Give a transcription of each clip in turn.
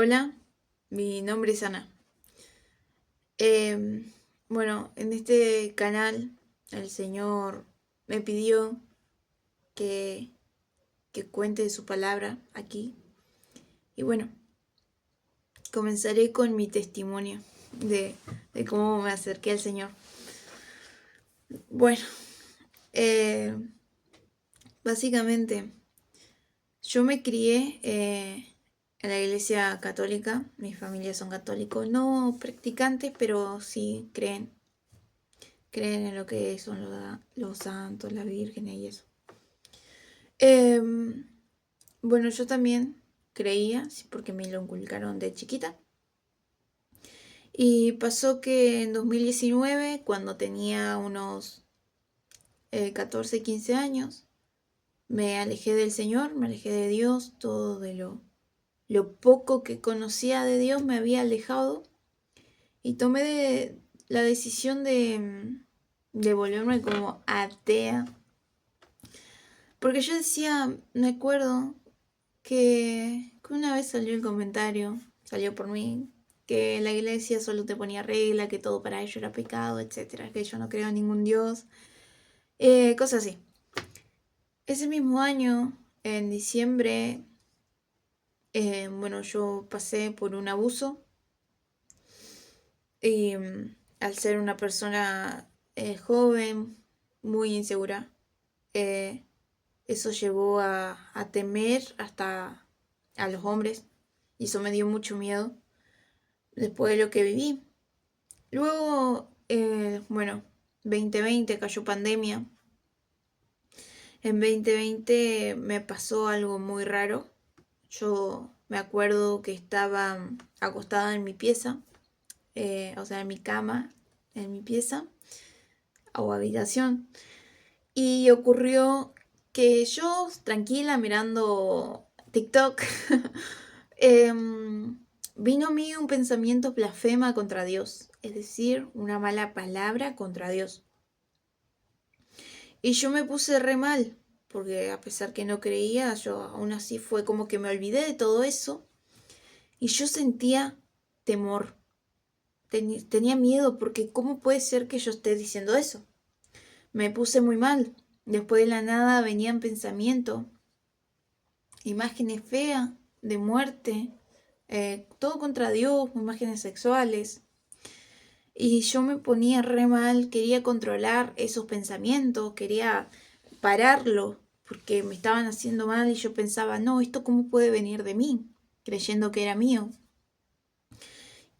Hola, mi nombre es Ana. Em, bueno, en este canal el Señor me pidió que, que cuente su palabra aquí. Y bueno, comenzaré con mi testimonio de, de cómo me acerqué al Señor. Bueno, eh, básicamente yo me crié en la iglesia católica. Mis familias son católicos, no practicantes, pero sí creen en lo que son los santos, las vírgenes y eso. Em, bueno, yo también creía, sí, porque me lo inculcaron de chiquita. Y pasó que en 2019, cuando tenía unos 14, 15 años, me alejé del Señor, me alejé de Dios, todo de lo poco que conocía de Dios me había alejado y tomé la decisión de volverme como atea. Porque yo decía, me acuerdo que una vez salió el comentario, salió por mí, que la iglesia solo te ponía regla, que todo para ello era pecado, etcétera, que yo no creo en ningún Dios, cosas así. Ese mismo año, en diciembre, bueno, yo pasé por un abuso y al ser una persona joven, muy insegura, eh, eso llevó a temer hasta a los hombres y eso me dio mucho miedo después de lo que viví. Luego, bueno, 2020 cayó pandemia. En 2020 me pasó algo muy raro. Yo me acuerdo que estaba acostada en mi pieza, o sea, en mi cama, en mi pieza o habitación. Y ocurrió que yo, tranquila, mirando TikTok, vino a mí un pensamiento blasfema contra Dios, es decir, una mala palabra contra Dios. Y yo me puse re mal, porque a pesar que no creía, yo aún así fue como que me olvidé de todo eso y yo sentía temor, tenía miedo, porque ¿cómo puede ser que yo esté diciendo eso? Me puse muy mal. Después de la nada venían pensamientos, imágenes feas de muerte, todo contra Dios, imágenes sexuales. Y yo me ponía re mal, quería controlar esos pensamientos, quería pararlo, porque me estaban haciendo mal y yo pensaba, no, ¿esto cómo puede venir de mí? Creyendo que era mío.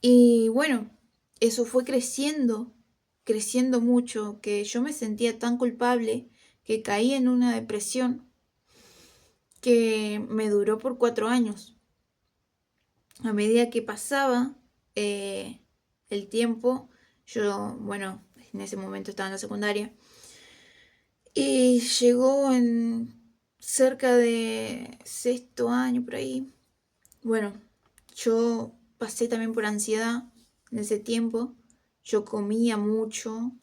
Y bueno, eso fue creciendo, creciendo mucho, que yo me sentía tan culpable que caí en una depresión que me duró por 4 años. A medida que pasaba el tiempo, yo, bueno, en ese momento estaba en la secundaria, y llegó en cerca de sexto año por ahí. Bueno, yo pasé también por ansiedad en ese tiempo. Yo comía mucho,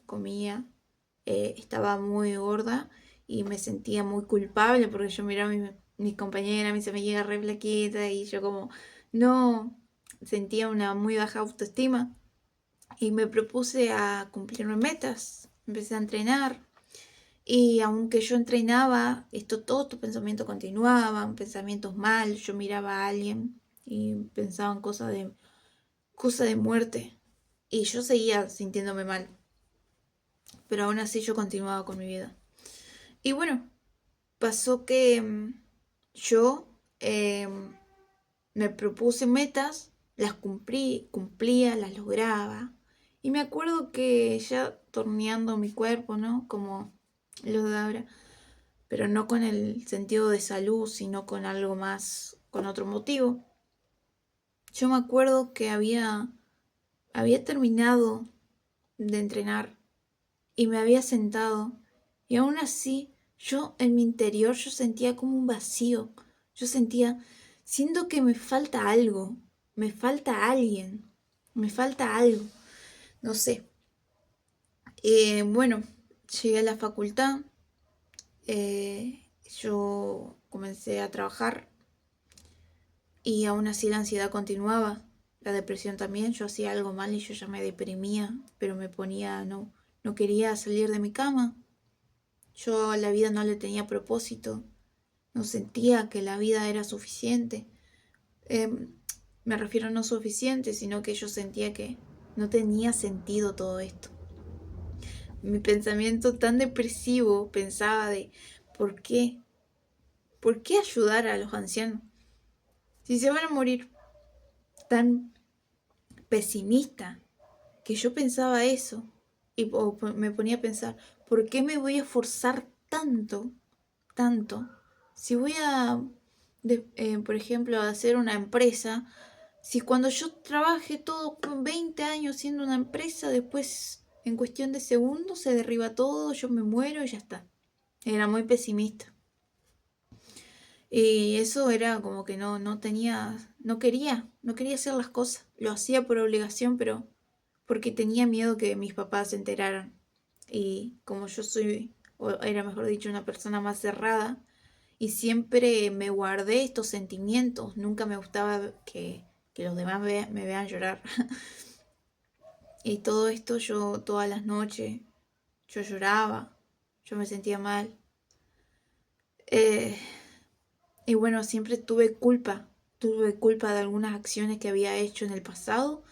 estaba muy gorda y me sentía muy culpable porque yo miraba a mis compañeras, mis amigas re flaquitas y yo como no, sentía una muy baja autoestima y me propuse a cumplirme metas. Empecé a entrenar y aunque yo entrenaba, todos estos pensamientos continuaban, pensamientos mal, yo miraba a alguien y pensaban cosas de muerte y yo seguía sintiéndome mal, pero aún así yo continuaba con mi vida. Y bueno, pasó que yo eh, me propuse metas, las cumplía, las lograba. Y me acuerdo que ya torneando mi cuerpo, ¿no? Como lo de ahora, pero no con el sentido de salud, sino con algo más, con otro motivo. Yo me acuerdo que había terminado de entrenar y me había sentado y aún así yo en mi interior yo sentía como un vacío. Yo siento que me falta algo, me falta alguien, me falta algo, no sé. Bueno, llegué a la facultad, yo comencé a trabajar y aún así la ansiedad continuaba, la depresión también. Yo hacía algo mal y yo ya me deprimía, pero me ponía, no quería salir de mi cama. Yo a la vida no le tenía propósito, no sentía que la vida era suficiente. Eh, Me refiero a no suficiente, sino que yo sentía que no tenía sentido todo esto. Mi pensamiento tan depresivo pensaba de, ¿por qué? ¿Por qué ayudar a los ancianos? Si se van a morir. Tan pesimista que yo pensaba eso. Y me ponía a pensar, ¿por qué me voy a esforzar tanto? Si voy a, por ejemplo, a hacer una empresa, si cuando yo trabaje todo con 20 años siendo una empresa, después en cuestión de segundos se derriba todo, yo me muero y ya está. Era muy pesimista. Y eso era como que no quería hacer las cosas. Lo hacía por obligación, pero porque tenía miedo que mis papás se enteraran. Y como yo soy, o era mejor dicho, una persona más cerrada, y siempre me guardé estos sentimientos, nunca me gustaba que los demás me vean llorar. Y todo esto yo todas las noches, yo lloraba, yo me sentía mal. Eh, y bueno, siempre tuve culpa de algunas acciones que había hecho en el pasado,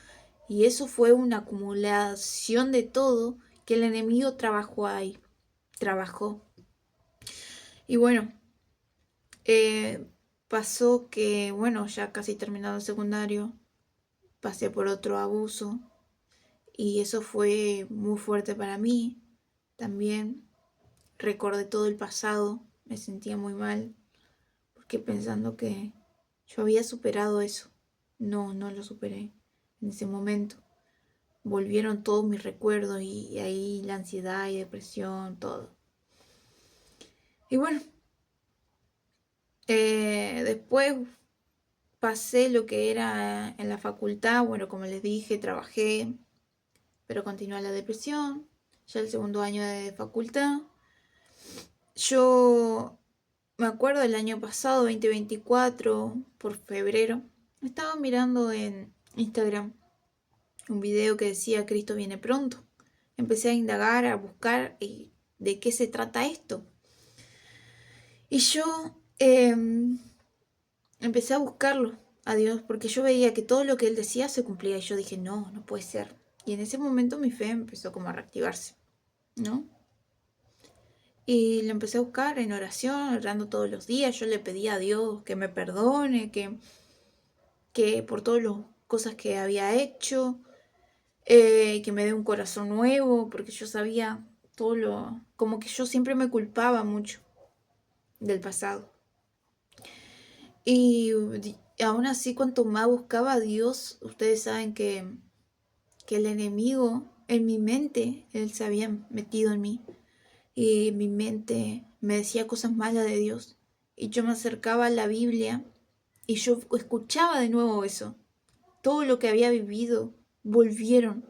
y eso fue una acumulación de todo que el enemigo trabajó. Y bueno, pasó que, bueno, ya casi terminado el secundario, pasé por otro abuso y eso fue muy fuerte para mí. También recordé todo el pasado, me sentía muy mal, porque pensando que yo había superado eso. No lo superé en ese momento. Volvieron todos mis recuerdos y ahí la ansiedad y depresión, todo. Y bueno, después pasé lo que era en la facultad, bueno, como les dije, trabajé, pero continuó la depresión, ya el segundo año de facultad. Yo me acuerdo del año pasado, 2024, por febrero, estaba mirando en Instagram un video que decía Cristo viene pronto. Empecé a indagar, a buscar de qué se trata esto. Y yo empecé a buscarlo a Dios porque yo veía que todo lo que él decía se cumplía y yo dije, no puede ser. Y en ese momento mi fe empezó como a reactivarse, ¿no? Y lo empecé a buscar en oración, orando todos los días. Yo le pedía a Dios que me perdone, que por todas las cosas que había hecho, que me dé un corazón nuevo, porque yo sabía como que yo siempre me culpaba mucho del pasado. Y aún así, cuanto más buscaba a Dios, ustedes saben que el enemigo en mi mente, él se había metido en mí. Y mi mente me decía cosas malas de Dios. Y yo me acercaba a la Biblia y yo escuchaba de nuevo eso. Todo lo que había vivido volvieron.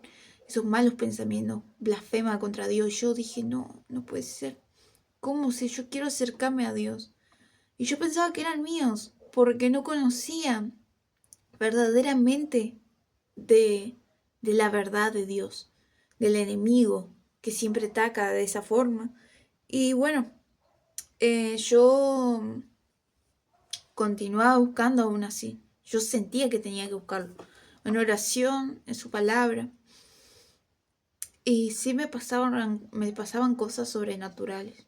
Esos malos pensamientos, blasfema contra Dios. Yo dije, no puede ser. ¿Cómo si yo quiero acercarme a Dios? Y yo pensaba que eran míos, porque no conocía verdaderamente de, de la verdad de Dios, del enemigo que siempre ataca de esa forma. Y bueno, yo continuaba buscando aún así. Yo sentía que tenía que buscarlo. En oración, en su palabra. Y sí me pasaban cosas sobrenaturales.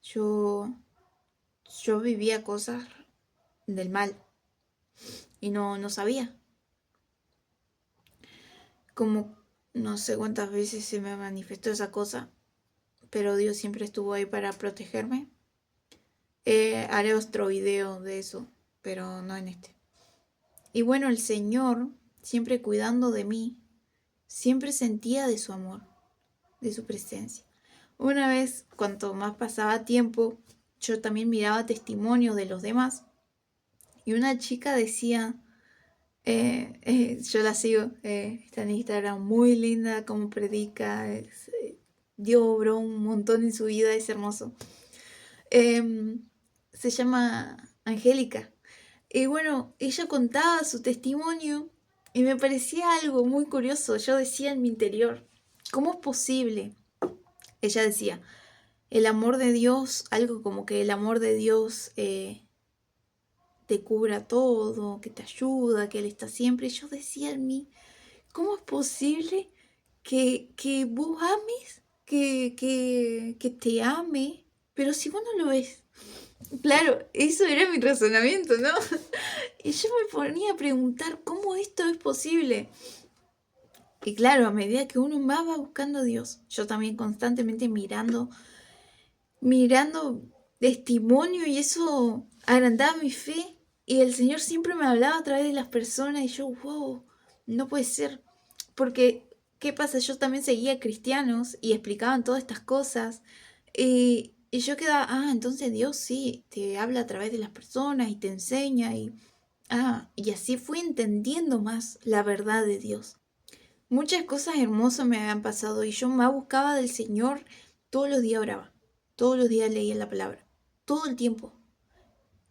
Yo vivía cosas del mal y no sabía. Como no sé cuántas veces se me manifestó esa cosa, pero Dios siempre estuvo ahí para protegerme. Haré otro video de eso, pero no en este. Y bueno, el Señor, siempre cuidando de mí, siempre sentía de su amor, de su presencia. Una vez, cuanto más pasaba tiempo, yo también miraba testimonios de los demás y una chica decía, yo la sigo, está en Instagram, muy linda, como predica, Dios obró un montón en su vida, es hermoso. Se llama Angélica. Y bueno, ella contaba su testimonio y me parecía algo muy curioso. Yo decía en mi interior, ¿cómo es posible? Ella decía, el amor de Dios, algo como que el amor de Dios te cubra todo, que te ayuda, que Él está siempre. Y yo decía en mí, ¿cómo es posible que vos ames, que te ame, pero si vos no lo ves? Claro, eso era mi razonamiento, ¿no? Y yo me ponía a preguntar cómo esto es posible. Y claro, a medida que uno más va buscando a Dios, yo también constantemente mirando testimonio y eso agrandaba mi fe. Y el Señor siempre me hablaba a través de las personas y yo, wow, no puede ser. Porque, ¿qué pasa? Yo también seguía cristianos y explicaban todas estas cosas. Y yo quedaba, entonces Dios sí, te habla a través de las personas y te enseña. Y así fui entendiendo más la verdad de Dios. Muchas cosas hermosas me habían pasado y yo más buscaba del Señor. Todos los días oraba, todos los días leía la palabra, todo el tiempo.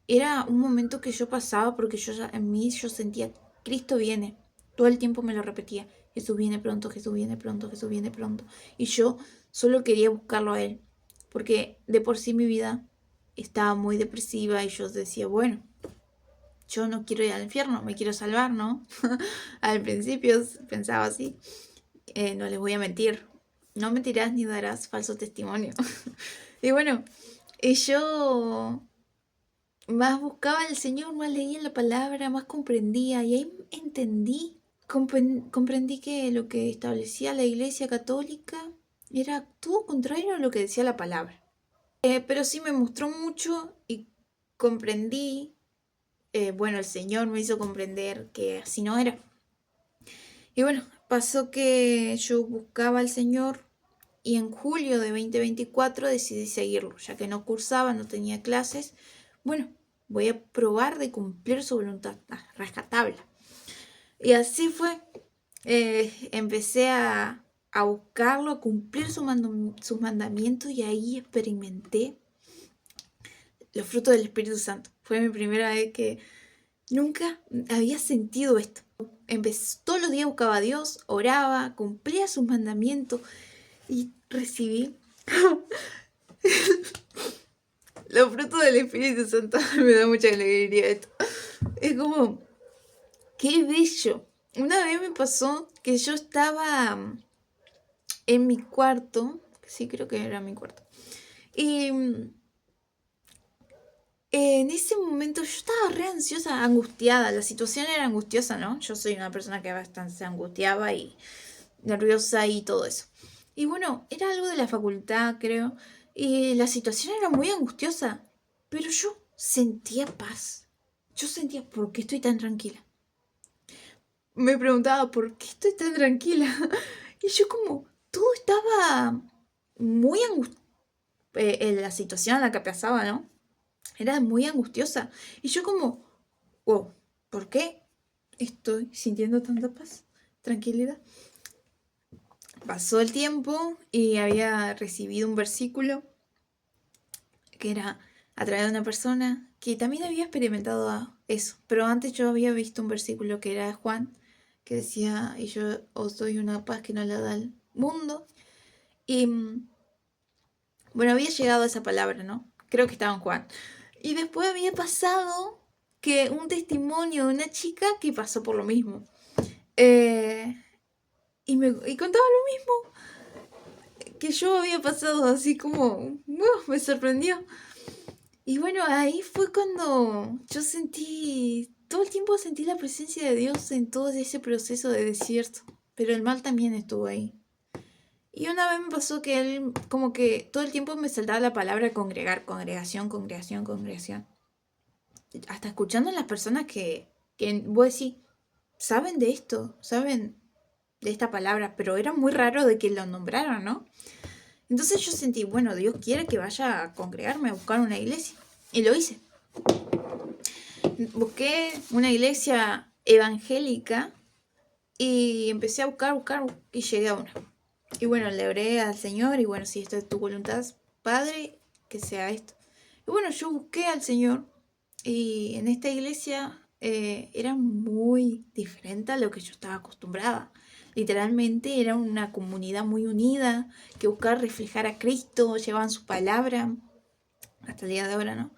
Era un momento que yo pasaba porque en mí yo sentía, Cristo viene. Todo el tiempo me lo repetía, Jesús viene pronto, Jesús viene pronto, Jesús viene pronto. Y yo solo quería buscarlo a Él, porque de por sí mi vida estaba muy depresiva y yo decía, bueno, yo no quiero ir al infierno, me quiero salvar, ¿no? Al principio pensaba así. No les voy a mentir, no mentirás ni darás falso testimonio. Y bueno, yo más buscaba al Señor, más leía la palabra, más comprendía y ahí comprendí que lo que establecía la Iglesia Católica era todo contrario a lo que decía la palabra. Pero sí me mostró mucho y comprendí, bueno, el Señor me hizo comprender que así no era. Y bueno, pasó que yo buscaba al Señor y en julio de 2024 decidí seguirlo, ya que no cursaba, no tenía clases. Bueno, voy a probar de cumplir su voluntad, rajatabla. Y así fue. Empecé a buscarlo, a cumplir sus mandamientos y ahí experimenté los frutos del Espíritu Santo. Fue mi primera vez que nunca había sentido esto. Todos los días buscaba a Dios, oraba, cumplía sus mandamientos y recibí los frutos del Espíritu Santo. Me da mucha alegría esto. Es como, qué bello. Una vez me pasó que yo estaba en mi cuarto, sí creo que era mi cuarto, y en ese momento yo estaba re ansiosa, angustiada, la situación era angustiosa, ¿no? Yo soy una persona que bastante se angustiaba y nerviosa y todo eso. Y bueno, era algo de la facultad, creo, y la situación era muy angustiosa, pero yo sentía paz. Yo sentía, ¿por qué estoy tan tranquila? Me preguntaba, ¿por qué estoy tan tranquila? Y yo como, todo estaba muy angustioso, en la situación en la que pasaba, ¿no? Era muy angustiosa. Y yo como, wow, ¿por qué estoy sintiendo tanta paz, tranquilidad? Pasó el tiempo y había recibido un versículo que era a través de una persona que también había experimentado eso. Pero antes yo había visto un versículo que era de Juan, que decía, y yo os doy una paz que no la da el mundo. Y bueno, había llegado a esa palabra, ¿no? Creo que estaba en Juan. Y después había pasado que un testimonio de una chica que pasó por lo mismo. Y contaba lo mismo que yo había pasado, así como, me sorprendió. Y bueno, ahí fue cuando yo todo el tiempo sentí la presencia de Dios en todo ese proceso de desierto. Pero el mal también estuvo ahí. Y una vez me pasó que él, como que todo el tiempo me saltaba la palabra congregar, congregación, congregación, congregación. Hasta escuchando a las personas que vos decís, saben de esto, saben de esta palabra, pero era muy raro de que lo nombraran, ¿no? Entonces yo sentí, bueno, Dios quiere que vaya a congregarme, a buscar una iglesia. Y lo hice. Busqué una iglesia evangélica y empecé a buscar y llegué a una. Y bueno, le oré al Señor y bueno, si esta es tu voluntad, Padre, que sea esto. Y bueno, yo busqué al Señor Y en esta iglesia era muy diferente a lo que yo estaba acostumbrada. Literalmente era una comunidad muy unida, que buscaba reflejar a Cristo, llevaban su palabra, hasta el día de ahora, ¿no?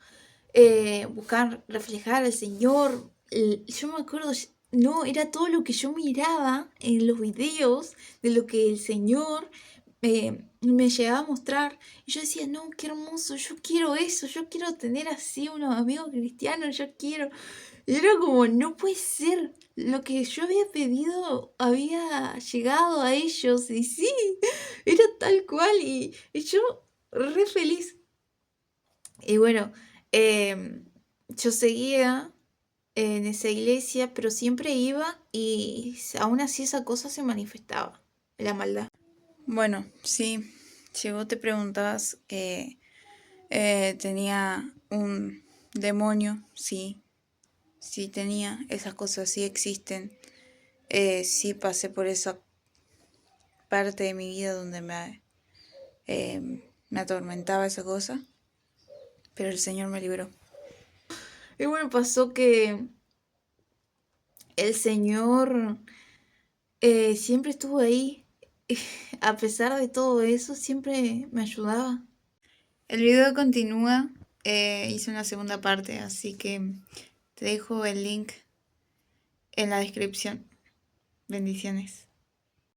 Buscar reflejar al Señor. Yo me acuerdo, no, era todo lo que yo miraba en los videos de lo que el Señor me llegaba a mostrar. Y yo decía, no, qué hermoso, yo quiero eso, yo quiero tener así unos amigos cristianos, yo quiero. Y era como, no puede ser, lo que yo había pedido había llegado a ellos. Y sí, era tal cual. Y yo re feliz. Y bueno, yo seguía en esa iglesia, pero siempre iba y aún así esa cosa se manifestaba, la maldad. Bueno, sí, si vos te preguntabas que tenía un demonio, sí, sí tenía, esas cosas sí existen. Sí pasé por esa parte de mi vida donde me atormentaba esa cosa, pero el Señor me libró. Y bueno, pasó que el Señor siempre estuvo ahí. A pesar de todo eso, siempre me ayudaba. El video continúa, hice una segunda parte, así que te dejo el link en la descripción. Bendiciones.